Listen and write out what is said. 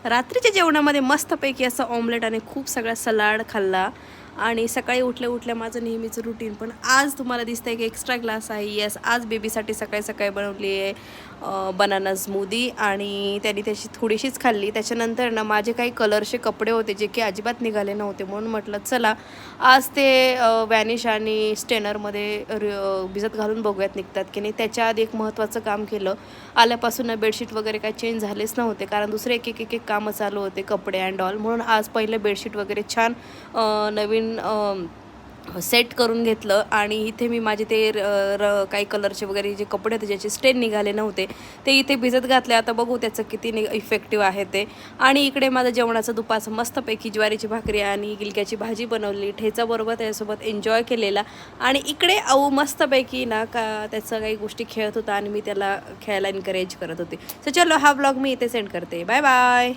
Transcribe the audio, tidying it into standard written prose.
रात्रीच्या जेवणामध्ये मस्तपैकी असं ऑमलेट आणि खूप सगळा सलाड खाल्ला आणि सकाळी उठल्या उठल्या माझं नेहमीचं रुटीन. पण आज तुम्हाला दिसतंय की एक्स्ट्रा ग्लास आहे. येस, आज बेबीसाठी सकाळी सकाळी बनवली आहे बनाना स्मूदी आणि त्यांनी त्याची थोडीशीच खाल्ली. त्याच्यानंतर ना माझे काही कलरचे कपडे होते जे की अजिबात निघाले नव्हते, म्हणून म्हटलं चला आज ते वॅनिश आणि स्टेनरमध्ये भिजत घालून बघूयात निघतात की नाही. त्याच्या आधी एक महत्त्वाचं काम केलं. आल्यापासून ना बेडशीट वगैरे काही चेंज झालेच नव्हते, कारण दुसरे एक एक कामं चालू होते, कपडे अँड ऑल. म्हणून आज पहिलं बेडशीट वगैरे छान नवीन सेट करून घेतलं. आणि इथे मी माझे ते काही कलरचे वगैरे जे कपडे होते ज्याचे स्टेन निघाले नव्हते ते इथे भिजत घातले. आता बघू त्याचं किती इफेक्टिव्ह आहे ते. आणि इकडे माझं जेवणाचं दुपारचं मस्तपैकी ज्वारीची भाकरी आणि गिलक्याची भाजी बनवली, ठेचाबरोबर त्याच्यासोबत एन्जॉय केलेला. आणि इकडे मस्तपैकी ना का त्याचं काही गोष्टी खेळत होता आणि मी त्याला खेळायला एनकरेज करत होते. सो चलो, हा ब्लॉग मी इथे सेंड करते. Bye bye.